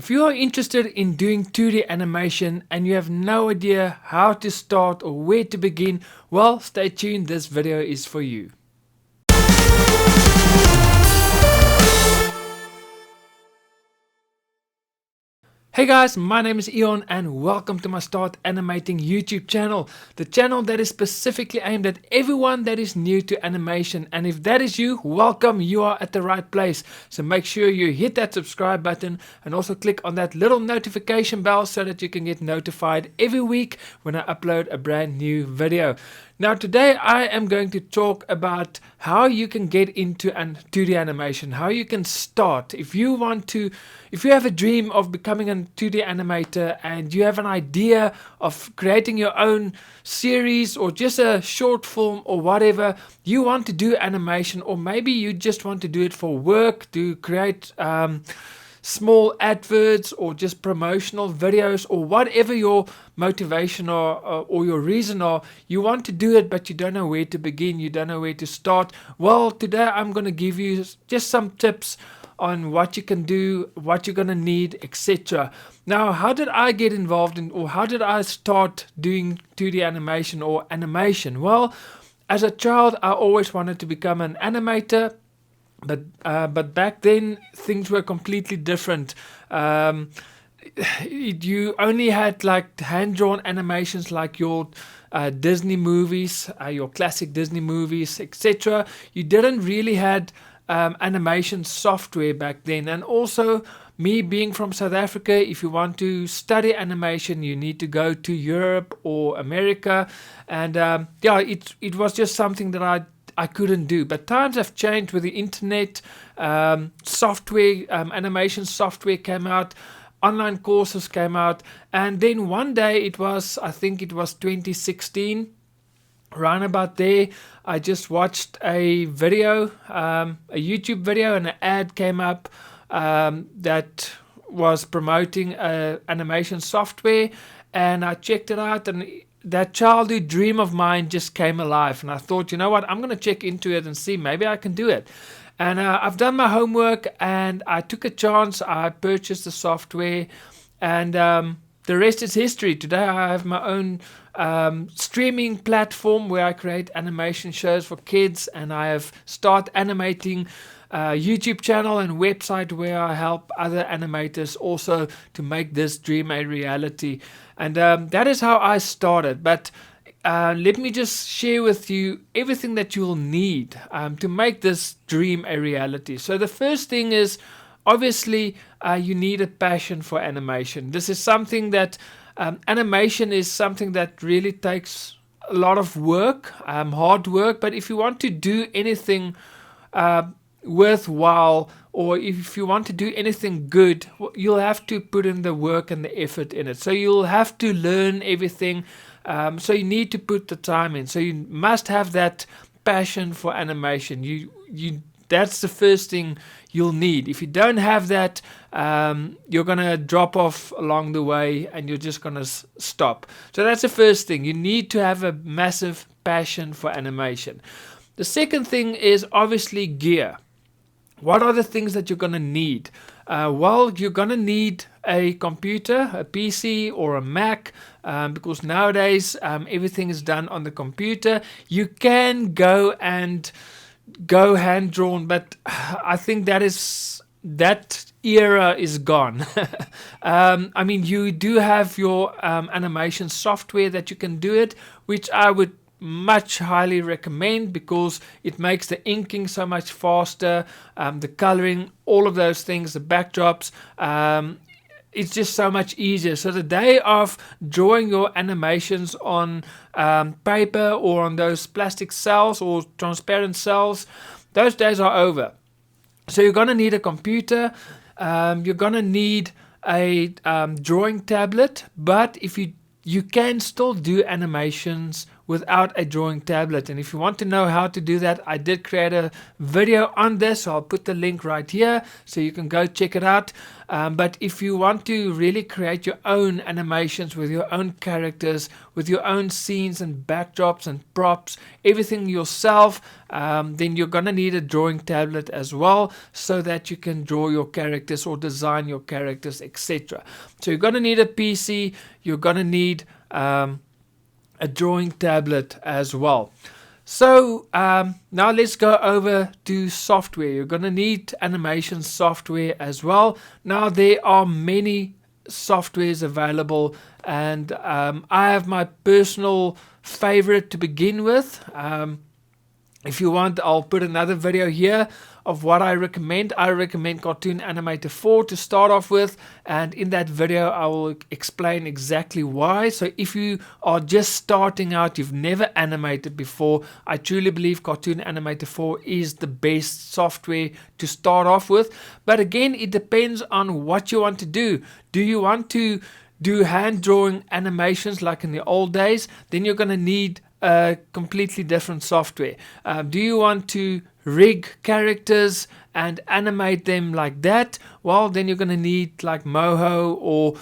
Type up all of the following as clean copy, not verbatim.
If you are interested in doing 2D animation and you have no idea how to start or where to begin, well, stay tuned, this video is for you. Hey guys, my name is Eon and welcome to my Start Animating YouTube channel. The channel that is specifically aimed at everyone that is new to animation. And if that is you, welcome, you are at the right place. So make sure you hit that subscribe button and also click on that little notification bell so that you can get notified every week when I upload a brand new video. Now today I am going to talk about how you can get into 2D animation, how you can start. If you have a dream of becoming a 2D animator and you have an idea of creating your own series or just a short film or whatever, you want to do animation, or maybe you just want to do it for work, to create small adverts or just promotional videos, or whatever your motivation or your reason are, you want to do it but you don't know where to begin, you don't know where to start. Well, today I'm going to give you just some tips on what you can do, what you're going to need, etc. Now, how did I get involved in, or how did I start doing 2D animation or animation? Well, as a child I always wanted to become an animator. But back then things were completely different. You only had like hand-drawn animations like your Disney movies, your classic Disney movies, etc. You didn't really had animation software back then. And also, me being from South Africa, if you want to study animation, you need to go to Europe or America. And yeah, it was just something that I couldn't do. But times have changed with the internet. Software, animation software came out, online courses came out, and then one day I think it was 2016, around about there, I just watched a video, a YouTube video, and an ad came up that was promoting animation software, and I checked it out, and that childhood dream of mine just came alive, and I thought, you know what, I'm going to check into it and see, maybe I can do it. And I've done my homework and I took a chance. I purchased the software, and the rest is history. Today I have my own streaming platform where I create animation shows for kids, and I have Start Animating YouTube channel and website where I help other animators also to make this dream a reality. And that is how I started. But let me just share with you everything that you'll need to make this dream a reality. So the first thing is, obviously, you need a passion for animation. This is something that animation is something that really takes a lot of work, hard work. But if you want to do anything worthwhile, or if you want to do anything good, you'll have to put in the work and the effort in it. So you'll have to learn everything. So you need to put the time in. So you must have that passion for animation. That's the first thing you'll need. If you don't have that, you're gonna drop off along the way and you're just gonna stop. So that's the first thing. You need to have a massive passion for animation. The second thing is obviously gear. What are the things that you're going to need? Well, you're going to need a computer, a PC or a Mac, because nowadays everything is done on the computer. You can go hand-drawn, but I think that era is gone. I mean, you do have your animation software that you can do it, which I would much highly recommend, because it makes the inking so much faster, the coloring, all of those things, the backdrops, it's just so much easier. So the day of drawing your animations on paper or on those plastic cells or transparent cells, those days are over. So you're going to need a computer, you're going to need a drawing tablet, but if you can still do animations without a drawing tablet. And if you want to know how to do that, I did create a video on this, so I'll put the link right here so you can go check it out. But if you want to really create your own animations with your own characters, with your own scenes and backdrops and props, everything yourself, then you're going to need a drawing tablet as well, so that you can draw your characters or design your characters, etc. So you're going to need a PC, you're going to need a drawing tablet as well. So now let's go over to software. You're going to need animation software as well. Now there are many softwares available, and I have my personal favorite to begin with. If you want, I'll put another video here of what I recommend. I recommend Cartoon Animator 4 to start off with, and in that video I will explain exactly why. So if you are just starting out, you've never animated before, I truly believe Cartoon Animator 4 is the best software to start off with. But again, it depends on what you want to do. Do you want to do hand drawing animations like in the old days? Then you're going to need a completely different software. Do you want to rig characters and animate them like that? Well, then you're going to need like Moho or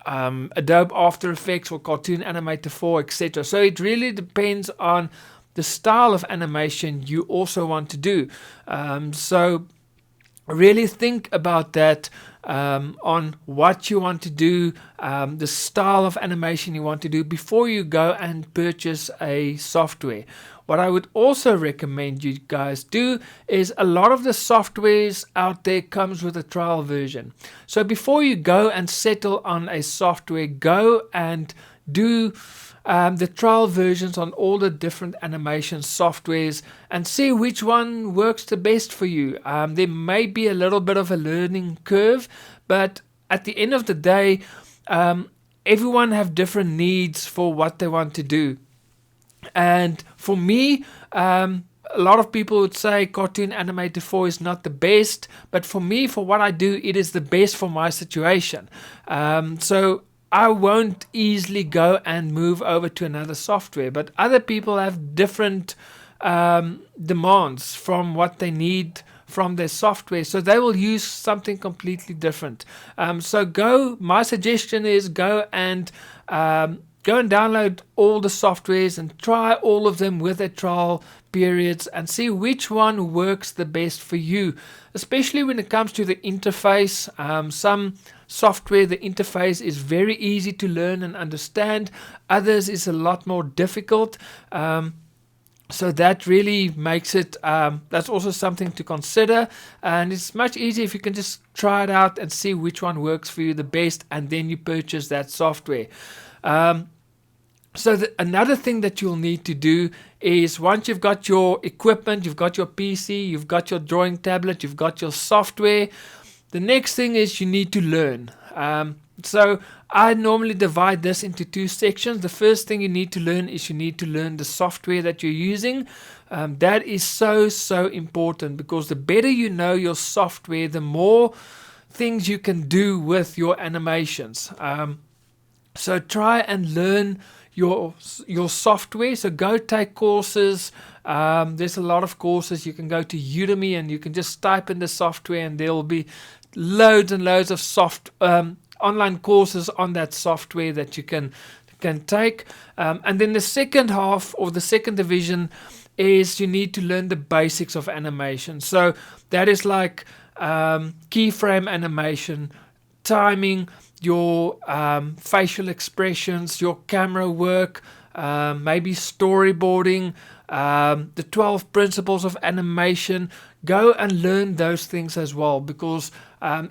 Adobe After Effects or Cartoon Animator 4, etc. So it really depends on the style of animation you also want to do. So really think about that, on what you want to do, the style of animation you want to do before you go and purchase a software. What I would also recommend you guys do is, a lot of the softwares out there comes with a trial version. So before you go and settle on a software, go and do the trial versions on all the different animation softwares and see which one works the best for you. There may be a little bit of a learning curve, but at the end of the day, everyone have different needs for what they want to do. And for me, a lot of people would say Cartoon Animator 4 is not the best, but for me, for what I do, it is the best for my situation. So I won't easily go and move over to another software, but other people have different demands from what they need from their software, so they will use something completely different. So my suggestion is go and download all the softwares and try all of them with their trial periods and see which one works the best for you, especially when it comes to the interface. Some software, the interface is very easy to learn and understand. Others is a lot more difficult. So that really makes it, that's also something to consider. And it's much easier if you can just try it out and see which one works for you the best, and then you purchase that software. So another thing that you'll need to do is, once you've got your equipment, you've got your PC, you've got your drawing tablet, you've got your software, the next thing is you need to learn. So I normally divide this into two sections. The first thing you need to learn is you need to learn the software that you're using. That is so important, because the better you know your software, the more things you can do with your animations. So try and learn your software. So go take courses. There's a lot of courses. You can go to Udemy and you can just type in the software, and there will be loads and loads of online courses on that software that you can take. And then the second half, or the second division, is you need to learn the basics of animation. So that is like keyframe animation, timing, your facial expressions, your camera work, maybe storyboarding, the 12 principles of animation. Go and learn those things as well, because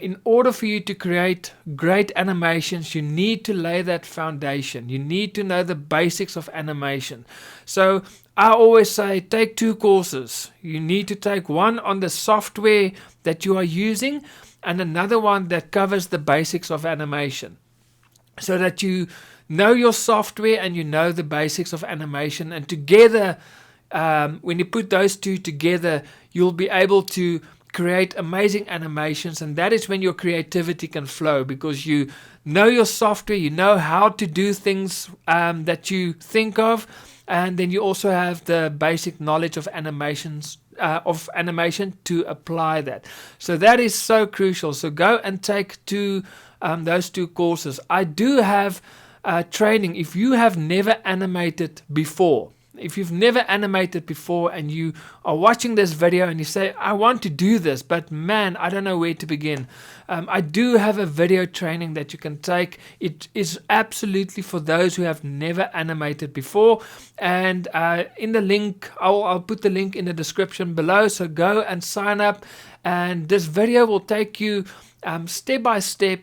in order for you to create great animations, you need to lay that foundation. You need to know the basics of animation. So I always say, take two courses. You need to take one on the software that you are using, and another one that covers the basics of animation, so that you know your software and you know the basics of animation. And together, when you put those two together, you'll be able to create amazing animations, and that is when your creativity can flow, because you know your software, you know how to do things that you think of, and then you also have the basic knowledge of animations of animation to apply that. So that is so crucial. So go and take those 2 courses. I do have training. If you have never animated before, if you've never animated before and you are watching this video and you say, I want to do this, but man, I don't know where to begin. I do have a video training that you can take. It is absolutely for those who have never animated before. And in the link, I'll put the link in the description below. So go and sign up. And this video will take you step by step.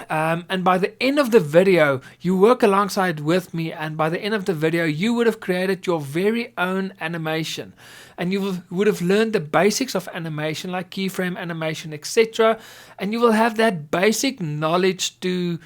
And by the end of the video, you work alongside with me, and by the end of the video, you would have created your very own animation, and you would have learned the basics of animation, like keyframe animation, etc. And you will have that basic knowledge to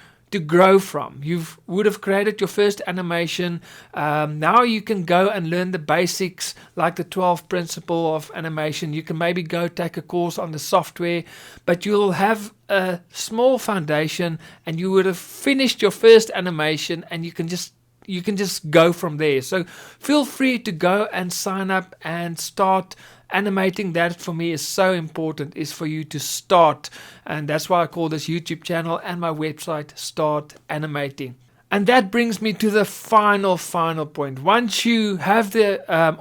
grow from. You would have created your first animation. Now you can go and learn the basics, like the 12 principle of animation. You can maybe go take a course on the software, but you'll have a small foundation, and you would have finished your first animation, and you can just go from there. So feel free to go and sign up and start animating. That for me is so important, is for you to start, and that's why I call this YouTube channel and my website Start Animating. And that brings me to the final point. Once you have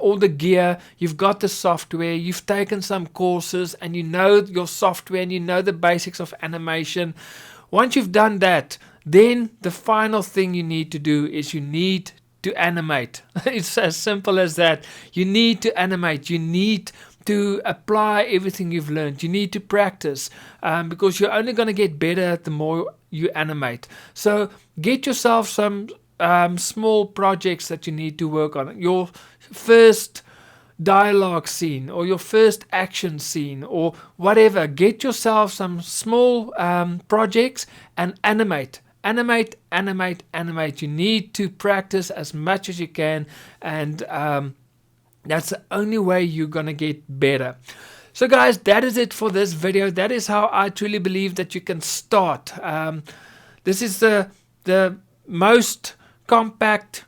all the gear, you've got the software, you've taken some courses, and you know your software and you know the basics of animation. Once you've done that, then the final thing you need to do is you need to animate. It's as simple as that. You need to animate. You need to apply everything you've learned. You need to practice, because you're only going to get better the more you animate. So get yourself some small projects that you need to work on. Your first dialogue scene, or your first action scene, or whatever. Get yourself some small projects and animate. Animate. You need to practice as much as you can, and that's the only way you're gonna get better. So guys, that is it for this video. That is how I truly believe that you can start. This is the most compact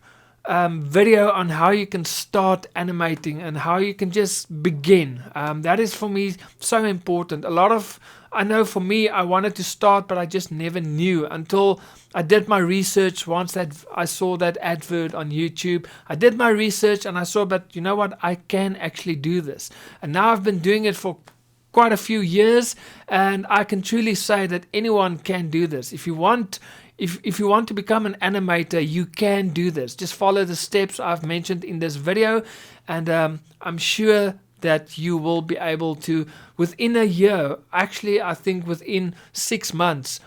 video on how you can start animating and how you can just begin. That is for me so important. I know for me, I wanted to start, but I just never knew until I did my research. Once that I saw that advert on YouTube, I did my research and I saw, but you know what, I can actually do this. And now I've been doing it for quite a few years, and I can truly say that anyone can do this. If you want to become an animator, you can do this. Just follow the steps I've mentioned in this video, and I'm sure that you will be able to, within a year, actually I think within 6 months,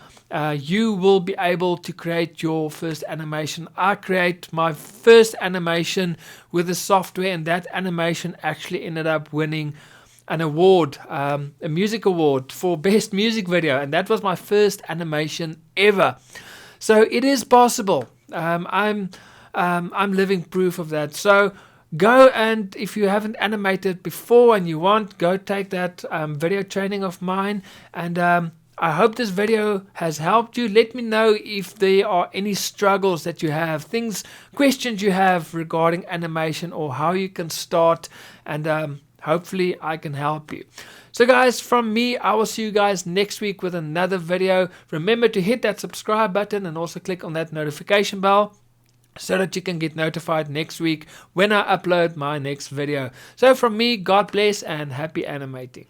you will be able to create your first animation. I create my first animation with the software, and that animation actually ended up winning an award, a music award for best music video, and that was my first animation ever. So it is possible. I'm living proof of that. So go, and if you haven't animated before and you want, go take that video training of mine. And I hope this video has helped you. Let me know if there are any struggles that you have, questions you have regarding animation, or how you can start, and hopefully I can help you. So guys, from me, I will see you guys next week with another video. Remember to hit that subscribe button and also click on that notification bell, so that you can get notified next week when I upload my next video. So from me, God bless and happy animating.